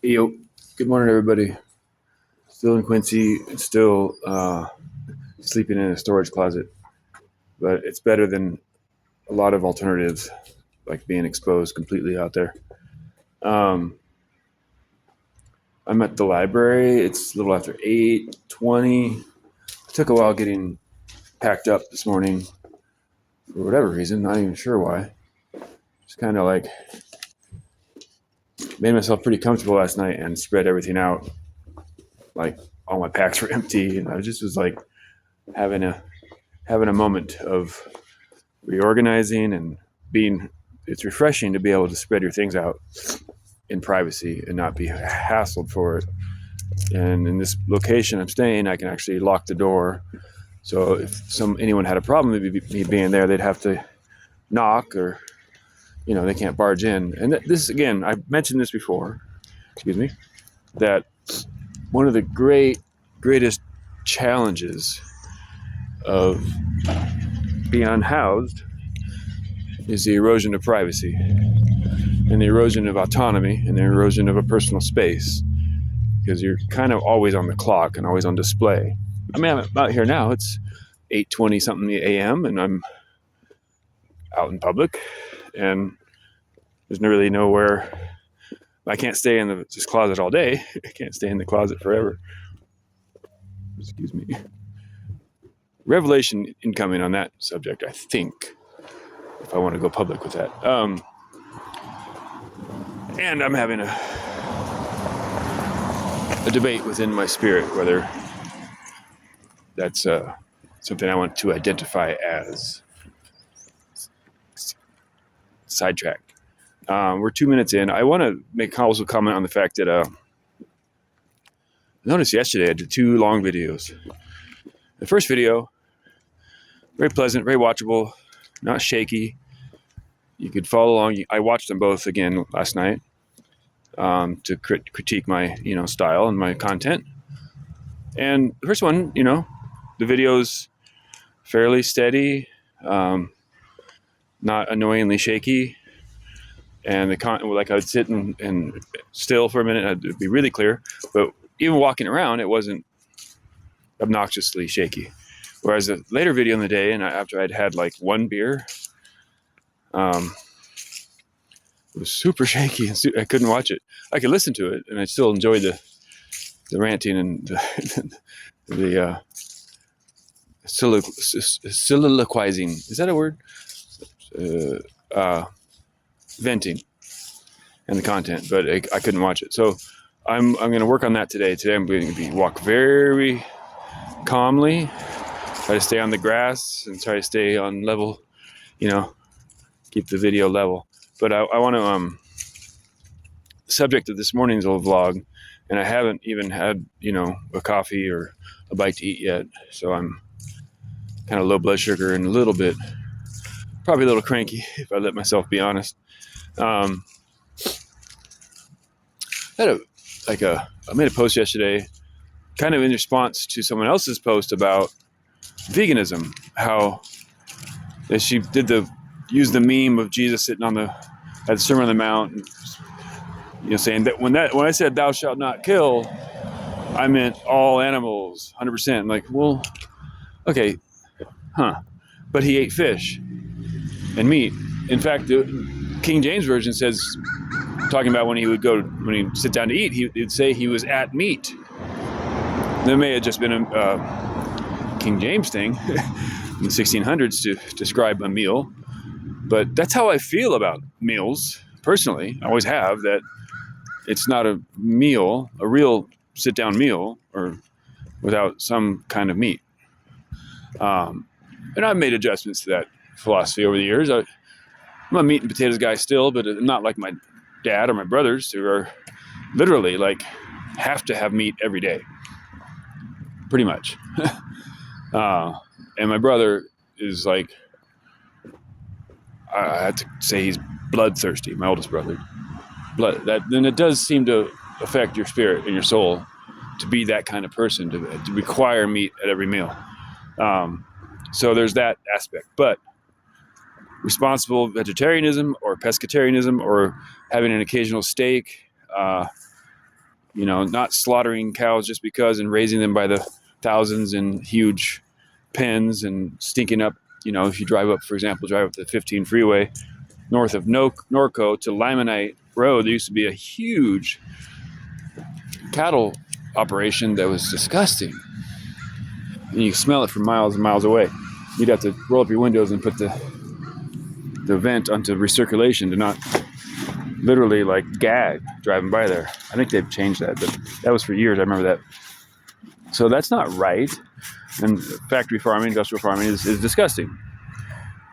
Yo, good morning, everybody. Still in Quincy, still sleeping in a storage closet, but it's better than a lot of alternatives, like being exposed completely out there. Um, I'm at the library. It's a little after 8:20. It took a while getting packed up this morning for whatever reason. Not even sure why. Just kind of like made myself pretty comfortable last night and spread everything out. Like all my packs were empty, and I just was like having a having a moment of reorganizing and being. It's refreshing to be able to spread your things out in privacy and not be hassled for it. And in this location I'm staying, I can actually lock the door. So if anyone had a problem with me being there, they'd have to knock, or they can't barge in. And this, again, I've mentioned this before. Excuse me. That one of the greatest challenges of being unhoused is the erosion of privacy, and the erosion of autonomy, and the erosion of a personal space, because you're kind of always on the clock and always on display. I mean, I'm out here now. It's 8:20 something a.m. and I'm out in public, and there's really nowhere. I can't stay in this closet all day. I can't stay in the closet forever. Excuse me. Revelation incoming on that subject, I think, if I want to go public with that. And I'm having a debate within my spirit whether that's something I want to identify as sidetracked. We're 2 minutes in. I want to make also comment on the fact that I noticed yesterday I did 2 long videos. The first video, very pleasant, very watchable, not shaky. You could follow along. I watched them both again last night to critique my style and my content. And the first one, the video's fairly steady, not annoyingly shaky. And the content, like, I would sit and still for a minute, I'd be really clear. But even walking around, it wasn't obnoxiously shaky. Whereas the later video in the day, and after I'd had like 1 beer, it was super shaky, and I couldn't watch it. I could listen to it, and I still enjoyed the ranting and the soliloquizing. Is that a word? Venting and the content, but I couldn't watch it. So I'm going to work on that today. Today I'm going to walk very calmly, try to stay on the grass and try to stay on level, keep the video level. But I want to, the subject of this morning's little vlog, and I haven't even had, a coffee or a bite to eat yet. So I'm kind of low blood sugar and probably a little cranky, if I let myself be honest. I made a post yesterday, kind of in response to someone else's post about veganism, how she used the meme of Jesus sitting at the Sermon on the Mount, and, saying that when I said "Thou shalt not kill," I meant all animals, 100%. I'm like, well, okay, but he ate fish and meat. In fact, the King James Version says, talking about when he'd sit down to eat, he'd say he was at meat. That may have just been a King James thing in the 1600s to describe a meal, but that's how I feel about meals personally. I always have, that it's not a meal, a real sit-down meal, or without some kind of meat. And I've made adjustments to that philosophy over the years. I'm a meat and potatoes guy still, but not like my dad or my brothers, who are literally like have to have meat every day, pretty much. And my brother is like, I have to say, he's bloodthirsty. My oldest brother, then it does seem to affect your spirit and your soul to be that kind of person, to require meat at every meal. So there's that aspect. But responsible vegetarianism or pescatarianism or having an occasional steak, not slaughtering cows just because and raising them by the thousands in huge pens and stinking up. If you drive up, for example, the 15 freeway north of Norco to Limonite Road, there used to be a huge cattle operation that was disgusting. And you smell it from miles and miles away. You'd have to roll up your windows and put the vent onto recirculation to not literally like gag driving by there. I think they've changed that, but that was for years. I remember that. So that's not right. And factory farming, industrial farming is disgusting.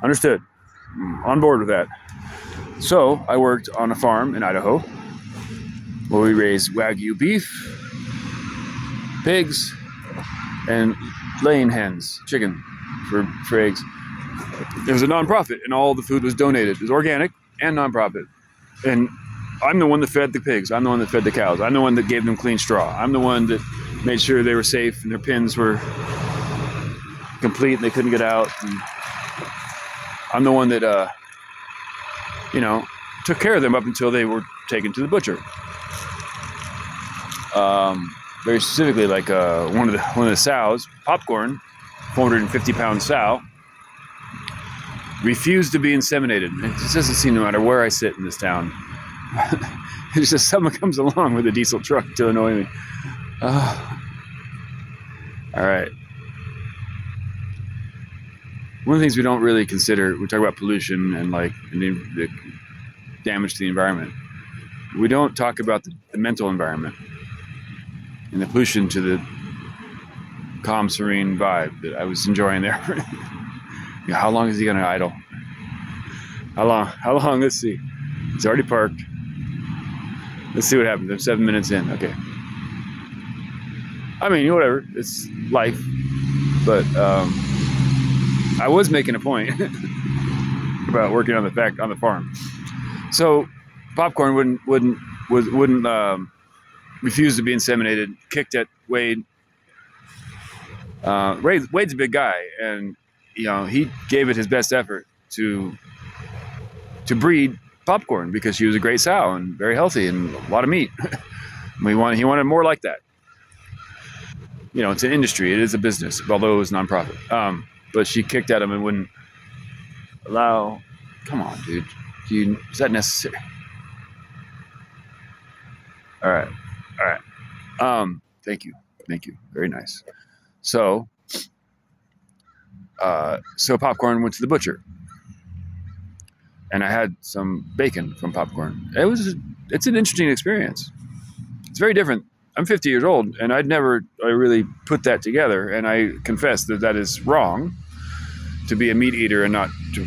Understood. On board with that. So I worked on a farm in Idaho where we raised Wagyu beef, pigs, and laying hens, chicken for eggs. It was a nonprofit, and all the food was donated. It was organic and nonprofit. And I'm the one that fed the pigs. I'm the one that fed the cows. I'm the one that gave them clean straw. I'm the one that made sure they were safe and their pins were complete and they couldn't get out. And I'm the one that, took care of them up until they were taken to the butcher. Very specifically, like one of the sows, Popcorn, 450-pound sow, refused to be inseminated. It just doesn't seem, no matter where I sit in this town, it's just someone comes along with a diesel truck to annoy me. All right. One of the things we don't really consider, we talk about pollution and the damage to the environment. We don't talk about the mental environment and the pollution to the calm, serene vibe that I was enjoying there. How long is he going to idle? How long? Let's see. He's already parked. Let's see what happens. I'm 7 minutes in. Okay. I mean, whatever. It's life. But I was making a point about working on the farm. So Popcorn wouldn't refuse to be inseminated. Kicked at Wade. Wade's a big guy, and he gave it his best effort to breed Popcorn because she was a great sow and very healthy and a lot of meat. He wanted more like that. It's an industry. It is a business, although it was nonprofit. But she kicked at him and wouldn't allow. Come on, dude. Is that necessary? All right. Thank you. Very nice. So Popcorn went to the butcher, and I had some bacon from Popcorn. It's an interesting experience. It's very different. I'm 50 years old, and I really put that together, and I confess that is wrong to be a meat eater and not to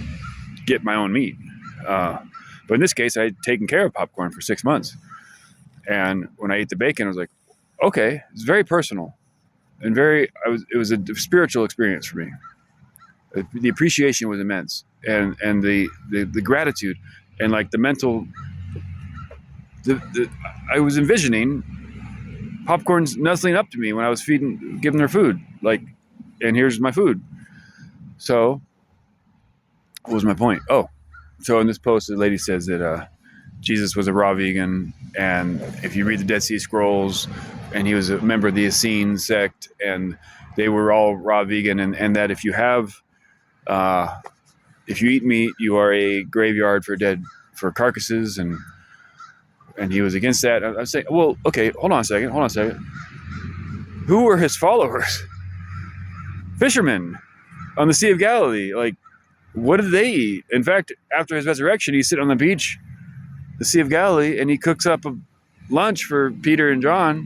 get my own meat. But in this case, I had taken care of Popcorn for 6 months, and when I ate the bacon, I was like, okay, it's very personal, and it was a spiritual experience for me. The appreciation was immense, and the gratitude, and like the mental. I was envisioning Popcorn's nuzzling up to me when I was giving her food, and here's my food. So, what was my point? Oh, so in this post, the lady says that Jesus was a raw vegan, and if you read the Dead Sea Scrolls, and he was a member of the Essene sect, and they were all raw vegan, and that if you eat meat, you are a graveyard for carcasses, and he was against that. I was saying, well, okay, hold on a second. Who were his followers? Fishermen on the Sea of Galilee. Like, what did they eat? In fact, after his resurrection, he's sitting on the beach, the Sea of Galilee, and he cooks up a lunch for Peter and John.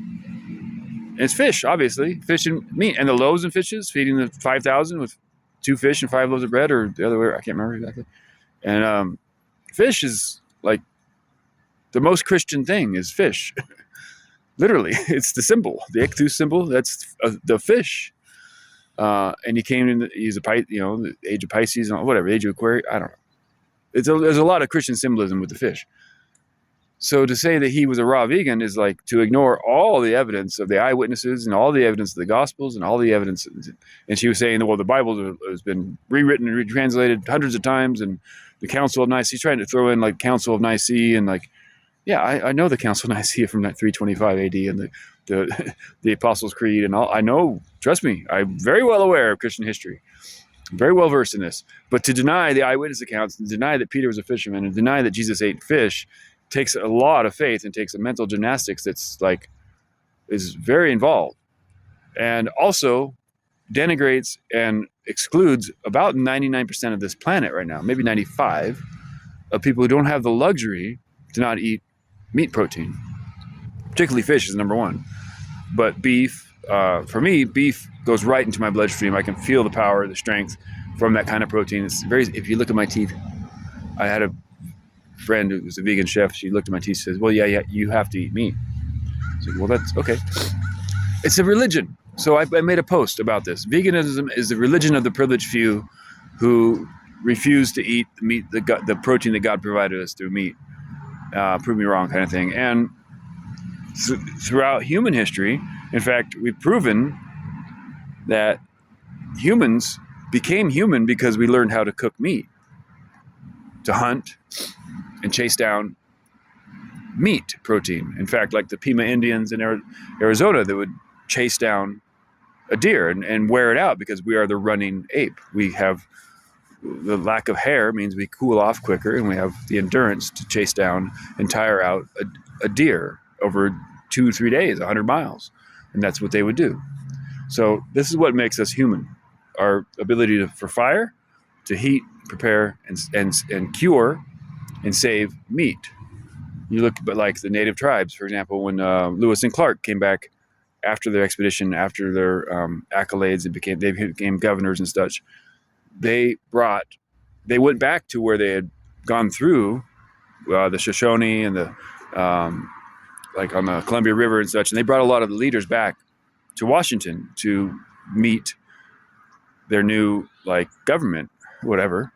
And it's fish, obviously, fish and meat, and the loaves and fishes, feeding the 5,000 with 2 fish and 5 loaves of bread, or the other way, I can't remember exactly. And fish is like the most Christian thing is fish. Literally, it's the symbol, the ichthus symbol. That's the fish. And he came in. He's the age of Pisces and whatever, age of Aquarius. I don't know. There's a lot of Christian symbolism with the fish. So to say that he was a raw vegan is like to ignore all the evidence of the eyewitnesses and all the evidence of the Gospels and all the evidence. And she was saying, well, the Bible has been rewritten and retranslated hundreds of times, and the Council of Nicaea. He's trying to throw in like Council of Nicaea and like Yeah, I know the Council of Nicaea from 325 AD and the Apostles' Creed and all. I know, trust me, I'm very well aware of Christian history, very well versed in this. But to deny the eyewitness accounts, and deny that Peter was a fisherman, and deny that Jesus ate fish, takes a lot of faith and takes a mental gymnastics that's like is very involved, and also denigrates and excludes about 99% of this planet right now, maybe 95, of people who don't have the luxury to not eat meat protein. Particularly fish is number one. But beef, for me, beef goes right into my bloodstream. I can feel the power, the strength from that kind of protein. It's very. If you look at my teeth, I had a friend who was a vegan chef. She looked at my teeth and says, well, yeah, you have to eat meat. I said, well, that's okay. It's a religion. So I made a post about this. Veganism is the religion of the privileged few who refuse to eat the meat, the protein that God provided us through meat. Prove me wrong, kind of thing. And throughout human history, in fact, we've proven that humans became human because we learned how to cook meat, to hunt and chase down meat protein. In fact, like the Pima Indians in Arizona that would chase down a deer and wear it out because we are the running ape. We have the lack of hair means we cool off quicker, and we have the endurance to chase down and tire out a deer over 2-3 days, 100 miles. And that's what they would do. So this is what makes us human. Our ability for fire, to heat, prepare, and cure, and save meat. You look at like the native tribes, for example, when Lewis and Clark came back after their expedition, after their accolades, they became governors and such. They went back to where they had gone through the Shoshone and the like on the Columbia River and such, and they brought a lot of the leaders back to Washington to meet their new like government, whatever.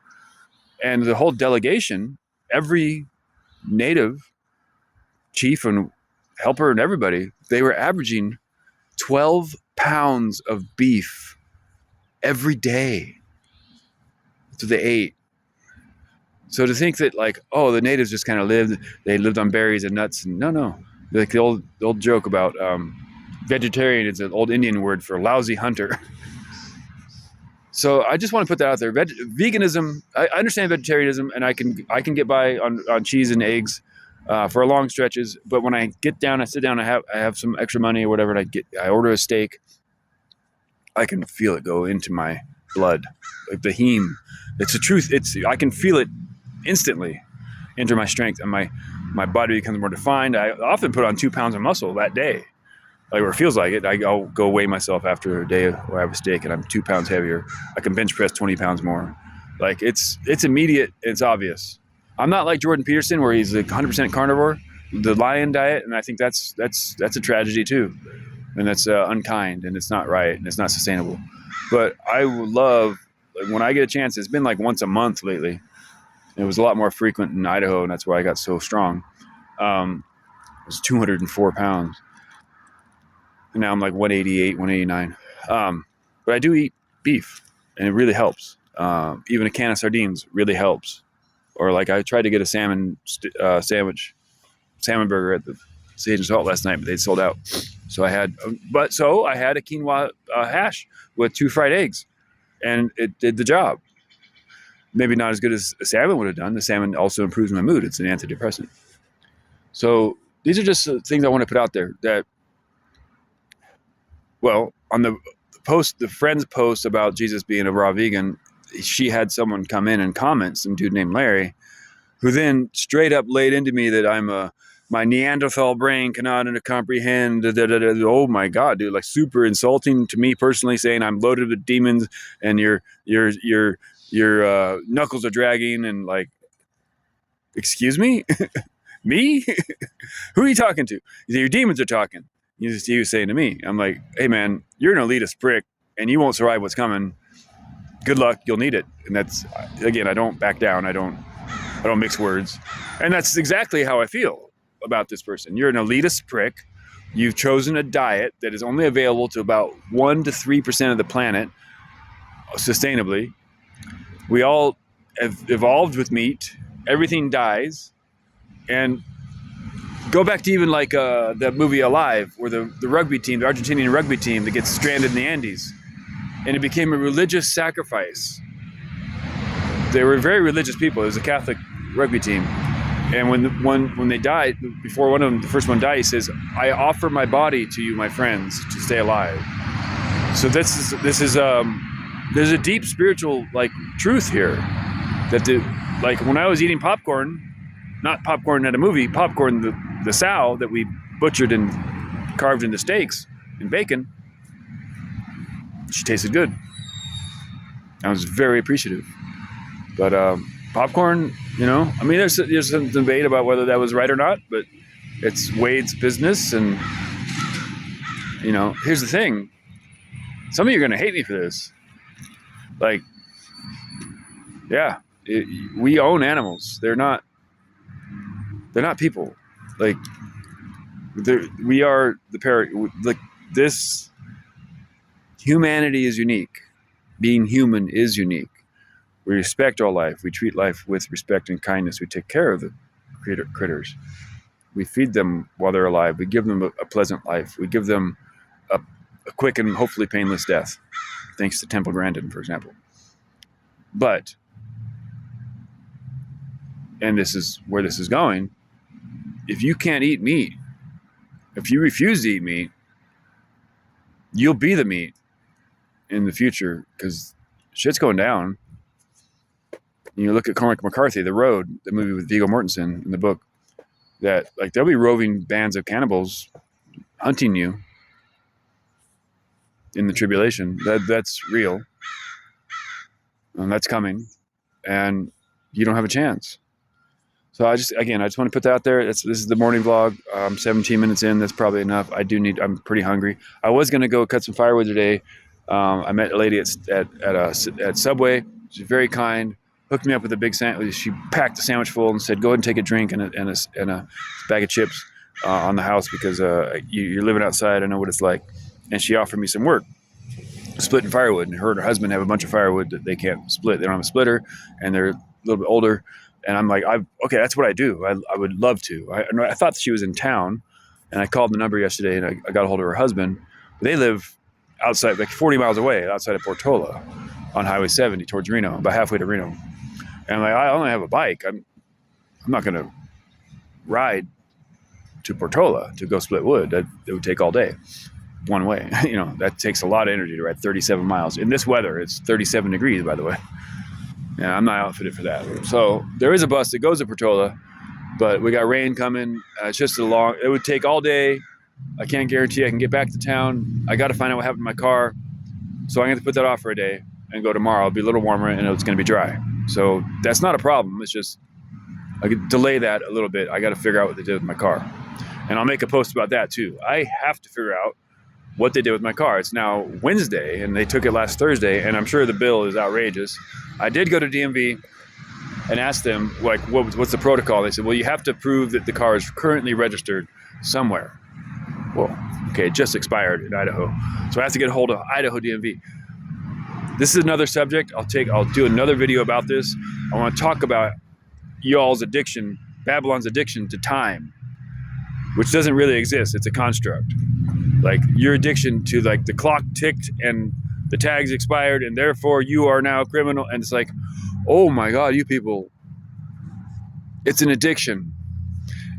And the whole delegation, every native chief and helper and everybody, they were averaging 12 pounds of beef every day. So they ate. So to think that like, oh, the natives just kind of lived on berries and nuts, and no. Like the old joke about vegetarian is an old Indian word for lousy hunter. So I just want to put that out there. Veganism, I understand vegetarianism, and I can get by on cheese and eggs for long stretches. But when I sit down, I have some extra money or whatever, and I order a steak. I can feel it go into my blood, like the heme. It's the truth. I can feel it instantly enter my strength, and my body becomes more defined. I often put on 2 pounds of muscle that day, like where it feels like it. I'll go weigh myself after a day where I have a steak and I'm 2 pounds heavier. I can bench press 20 pounds more. Like it's immediate. It's obvious. I'm not like Jordan Peterson where he's like 100% carnivore, the lion diet, and I think that's a tragedy too, and that's unkind, and it's not right, and it's not sustainable. But I would love, like, when I get a chance. It's been like once a month lately. It was a lot more frequent in Idaho, and that's why I got so strong. It was 204 pounds. And now I'm like 188, 189. But I do eat beef, and it really helps. Even a can of sardines really helps. Or like I tried to get a salmon burger at the Sage and Salt last night, but they sold out. So I had a quinoa hash with 2 fried eggs, and it did the job. Maybe not as good as a salmon would have done. The salmon also improves my mood. It's an antidepressant. So these are just things I want to put out there that, well, on the friend's post about Jesus being a raw vegan, she had someone come in and comment, some dude named Larry, who then straight up laid into me that my Neanderthal brain cannot comprehend. Oh my God, dude! Like super insulting to me personally, saying I'm loaded with demons and your knuckles are dragging, and like, excuse me, me? Who are you talking to? Your demons are talking. He was saying to me, I'm like, hey man, you're an elitist prick, and you won't survive what's coming. Good luck, you'll need it. And that's, again, I don't back down. I don't mix words. And that's exactly how I feel about this person. You're an elitist prick. You've chosen a diet that is only available to about 1 to 3% of the planet sustainably. We all have evolved with meat. Everything dies. And Go back to even like the movie Alive, where the rugby team, the Argentinian rugby team that gets stranded in the Andes, and it became a religious sacrifice. They were very religious people. It was a Catholic rugby team, and when they died, before one of them, the first one died, he says, "I offer my body to you, my friends, to stay alive." So this is there's a deep spiritual like truth here that like when I was eating popcorn, not popcorn at a movie, popcorn the sow that we butchered and carved into steaks and bacon, she tasted good. I was very appreciative. But popcorn, I mean, there's some debate about whether that was right or not, but it's Wade's business. And, here's the thing. Some of you are going to hate me for this. Like, yeah, we own animals. They're not people. Like, we are like this. Humanity is unique. Being human is unique. We respect all life. We treat life with respect and kindness. We take care of the critters. We feed them while they're alive. We give them a pleasant life. We give them a quick and hopefully painless death, thanks to Temple Grandin, for example. But, and this is where this is going, if you can't eat meat, if you refuse to eat meat, you'll be the meat in the future, because shit's going down. You look at Cormac McCarthy, The Road, the movie with Viggo Mortensen in the book, that like there'll be roving bands of cannibals hunting you in the tribulation. That's real. And that's coming. And you don't have a chance. So I just want to put that out there. This is the morning vlog. 17 minutes in. That's probably enough. I'm pretty hungry. I was going to go cut some firewood today. I met a lady at Subway. She's very kind. Hooked me up with a big sandwich. She packed a sandwich full and said, "Go ahead and take a drink and a bag of chips on the house, because you're living outside. I know what it's like." And she offered me some work, splitting firewood. And her and her husband have a bunch of firewood that they can't split. They don't have a splitter, and they're a little bit older. And I'm like, okay, that's what I do. I would love to. I thought that she was in town, and I called the number yesterday, and I got a hold of her husband. They live outside, like 40 miles away, outside of Portola, on Highway 70 towards Reno, about halfway to Reno. And I'm like, I only have a bike. I'm not going to ride to Portola to go split wood. It would take all day, one way. That takes a lot of energy to ride 37 miles. In this weather, it's 37 degrees, by the way. And I'm not outfitted for that. So there is a bus that goes to Portola, but we got rain coming. It's just it would take all day. I can't guarantee I can get back to town. I got to find out what happened to my car. So I'm going to put that off for a day and go tomorrow. It'll be a little warmer and it's going to be dry. So that's not a problem. It's just I could delay that a little bit. I got to figure out what they did with my car. And I'll make a post about that too. I have to figure out what they did with my car. It's now Wednesday and they took it last Thursday, and I'm sure the bill is outrageous. I did go to DMV and ask them, like, what's the protocol? They said, well, you have to prove that the car is currently registered somewhere. Well, okay, it just expired in Idaho. So I have to get a hold of Idaho DMV. This is another subject. I'll do another video about this. I want to talk about y'all's addiction, Babylon's addiction to time, which doesn't really exist. It's a construct. Like your addiction to like the clock ticked and the tags expired and therefore you are now a criminal. And it's like, oh my God, you people, it's an addiction.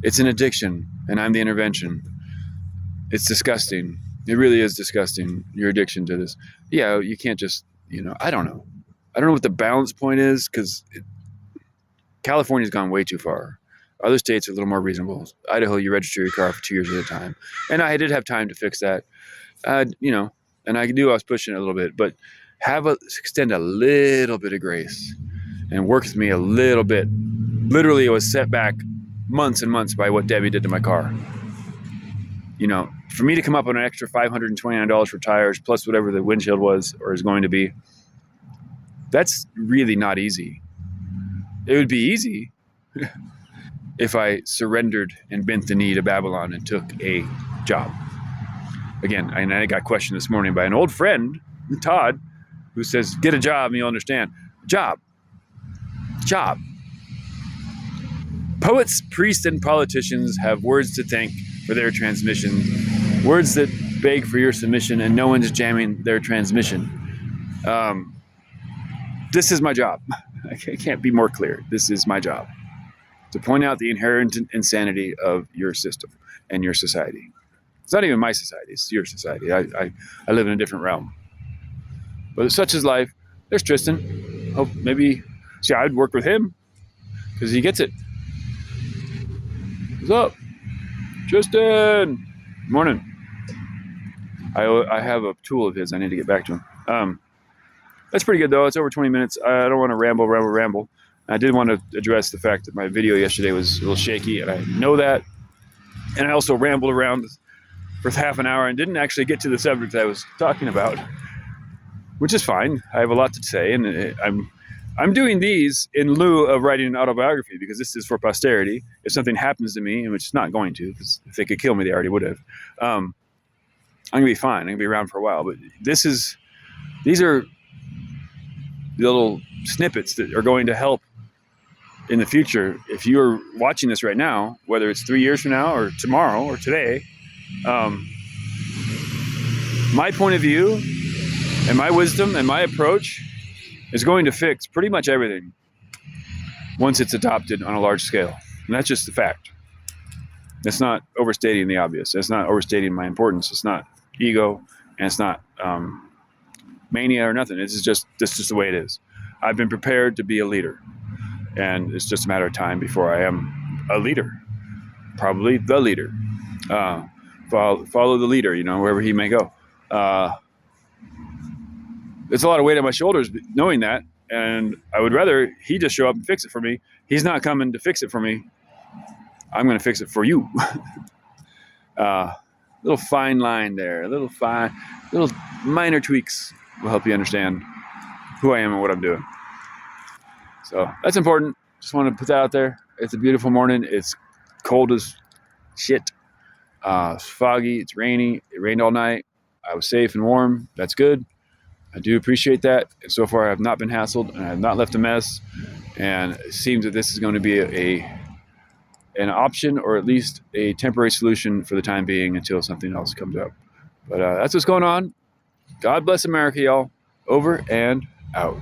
It's an addiction. And I'm the intervention. It's disgusting. It really is disgusting. Your addiction to this. Yeah, you can't just, I don't know. I don't know what the balance point is, because California's gone way too far. Other states are a little more reasonable. Idaho, you register your car for 2 years at a time. And I did have time to fix that, and I knew I was pushing it a little bit, but extend a little bit of grace and work with me a little bit. Literally, it was set back months and months by what Debbie did to my car. For me to come up on an extra $529 for tires, plus whatever the windshield was or is going to be, that's really not easy. It would be easy if I surrendered and bent the knee to Babylon and took a job. Again, I got questioned this morning by an old friend, Todd, who says, get a job and you'll understand. Job. Poets, priests, and politicians have words to thank for their transmission, words that beg for your submission, and no one's jamming their transmission. This is my job. I can't be more clear. This is my job, to point out the inherent insanity of your system and your society. It's not even my society, it's your society. I live in a different realm. But such is life. There's Tristan. Hope maybe, see, I'd work with him because he gets it. What's up? Tristan! Morning. I have a tool of his I need to get back to him. That's pretty good though. It's over 20 minutes. I don't want to ramble. I did want to address the fact that my video yesterday was a little shaky, and I know that. And I also rambled around for half an hour and didn't actually get to the subject I was talking about, which is fine. I have a lot to say, and I'm doing these in lieu of writing an autobiography, because this is for posterity. If something happens to me, and which it's not going to, because if they could kill me, they already would have. I'm gonna be fine. I'm gonna be around for a while. But these are little snippets that are going to help in the future. If you're watching this right now, whether it's 3 years from now or tomorrow or today, my point of view and my wisdom and my approach is going to fix pretty much everything once it's adopted on a large scale. And that's just the fact. It's not overstating the obvious. It's not overstating my importance. It's not ego, and it's not mania or nothing. This is just the way it is. I've been prepared to be a leader, and it's just a matter of time before I am a leader, probably the leader. Follow the leader, wherever he may go. It's a lot of weight on my shoulders knowing that, and I would rather he just show up and fix it for me. He's not coming to fix it for me. I'm going to fix it for you. Little fine line there, little minor tweaks will help you understand who I am and what I'm doing. So that's important. Just want to put that out there. It's a beautiful morning. It's cold as shit. It's foggy. It's rainy. It rained all night. I was safe and warm. That's good. I do appreciate that. And so far, I have not been hassled, and I have not left a mess. And it seems that this is going to be an option, or at least a temporary solution for the time being until something else comes up. But that's what's going on. God bless America, y'all. Over and out.